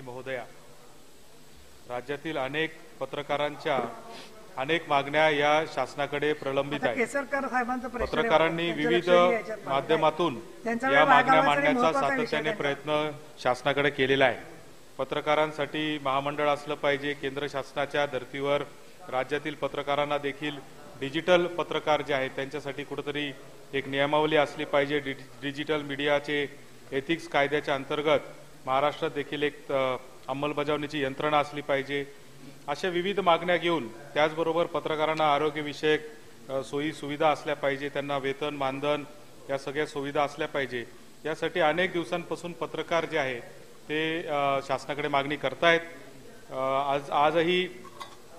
सभापती महोदया, राज्यातील अनेक पत्रकारांच्या अनेक मागण्या या शासनाकडे प्रलंबित आहेत। पत्रकारांनी विविध माध्यमातून या मागण्या मांडण्याचा सातत्याने प्रयत्न शासनाकडे केलेला आहे। पत्रकारांसाठी महामंडळ असलं पाहिजे। केंद्र शासनाच्या धर्तीवर राज्यातील पत्रकारांना देखील डिजिटल पत्रकार जे आहेत त्यांच्यासाठी कुठेतरी एक नियमावली असली पाहिजे। डिजिटल मीडियाचे एथिक्स कायद्याच्या अंतर्गत महाराष्ट्रात देखील एक अंमलबजावणीची यंत्रणा असली पाहिजे। अशा विविध मागण्या घेऊन त्याचबरोबर पत्रकारांना आरोग्यविषयक सोयी सुविधा असल्या पाहिजे, त्यांना वेतन मानधन या सगळ्या सुविधा असल्या पाहिजे। यासाठी अनेक दिवसांपासून पत्रकार जे आहे ते शासनाकडे मागणी करतायत। आजही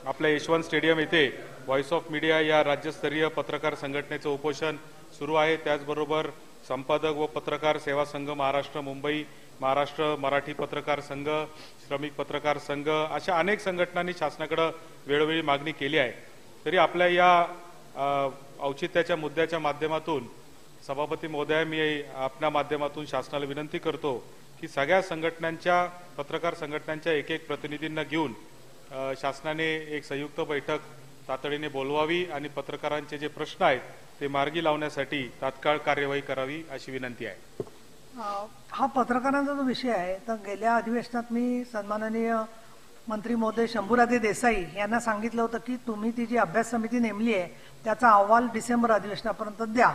आपल्या यशवंत स्टेडियम येथे व्हॉइस ऑफ मीडिया या राज्यस्तरीय पत्रकार संघटनेचं उपोषण सुरू आहे। त्याचबरोबर संपादक व पत्रकार सेवा संघ महाराष्ट्र मुंबई, महाराष्ट्र मराठी पत्रकार संघ, श्रमिक पत्रकार संघ अशा अनेक संघटनांनी शासनाकडे वेळोवेळी मागणी केली आहे। तरी आपल्या या औचित्याच्या मुद्द्याच्या माध्यमातून सभापती महोदया, मी आपल्या माध्यमातून शासनाला विनंती करतो की सगळ्या संघटनांच्या पत्रकार संघटनांच्या एक एक प्रतिनिधींना घेऊन शासनाने एक संयुक्त बैठक तातडीने बोलवावी आणि पत्रकारांचे जे प्रश्न आहेत ते मार्गी लावण्यासाठी तात्काळ कार्यवाही करावी अशी विनंती आहे। हा पत्रकारांचा जो विषय आहे तर गेल्या अधिवेशनात मी सन्माननीय मंत्री महोदय शंभूराजे देसाई यांना सांगितलं होतं की तुम्ही ती जी अभ्यास समिती नेमली आहे त्याचा अहवाल डिसेंबर अधिवेशनापर्यंत द्या।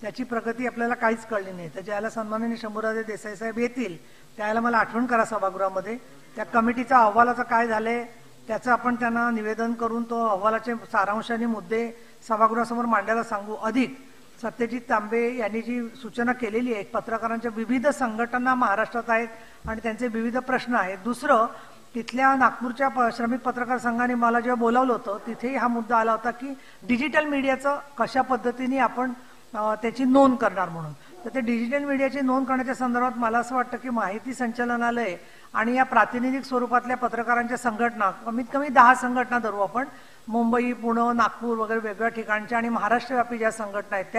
त्याची प्रगती आपल्याला काहीच कळली नाही। तर ज्याला सन्माननीय शंभूराजे देसाई साहेब येतील त्याला मला आठवण करा सभागृहामध्ये त्या कमिटीचा अहवालाचं काय झालंय त्याचं आपण त्यांना निवेदन करून तो अहवालाचे सारांश आणि मुद्दे सभागृहासमोर मांडायला सांगू। अधिक सत्यजित तांबे यांनी जी सूचना केलेली आहे, पत्रकारांच्या विविध संघटना महाराष्ट्रात आहेत आणि त्यांचे विविध प्रश्न आहेत। दुसरं, तिथल्या नागपूरच्या श्रमिक पत्रकार संघाने मला जेव्हा बोलावलं होतं तिथेही हा मुद्दा आला होता की डिजिटल मीडियाचं कशा पद्धतीने आपण त्याची नोंद करणार म्हणून। तर ते डिजिटल मीडियाची नोंद करण्याच्या संदर्भात मला असं वाटतं की माहिती संचालनालय आणि या प्रातिनिधिक स्वरूपातल्या पत्रकारांच्या संघटना, कमीत कमी 10 संघटना धरू आपण, मुंबई, पुणे, नागपूर वगैरे वेगवेगळ्या ठिकाणच्या आणि महाराष्ट्रव्यापी ज्या संघटना आहेत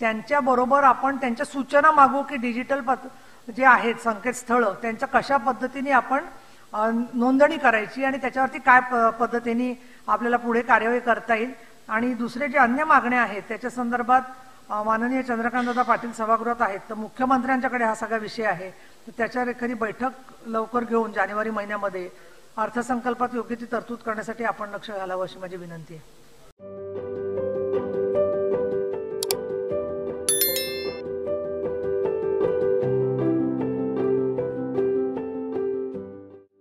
त्यांच्याबरोबर आपण त्यांच्या सूचना मागू की डिजिटल जे आहेत संकेतस्थळ त्यांच्या कशा पद्धतीने आपण नोंदणी करायची आणि त्याच्यावरती काय पद्धतीने आपल्याला पुढे कार्यवाही करता येईल। आणि दुसरे जे अन्य मागण्या आहेत त्याच्या संदर्भात माननीय चंद्रकांतदादा पाटील सभागृहात आहेत, तर मुख्यमंत्र्यांच्याकडे हा सगळा विषय आहे। तर त्याच्यावर एखादी बैठक लवकर घेऊन जानेवारी महिन्यामध्ये अर्थसंकल्पात योग्य ती तरतूद करण्यासाठी आपण लक्ष घालावं अशी माझी विनंती आहे।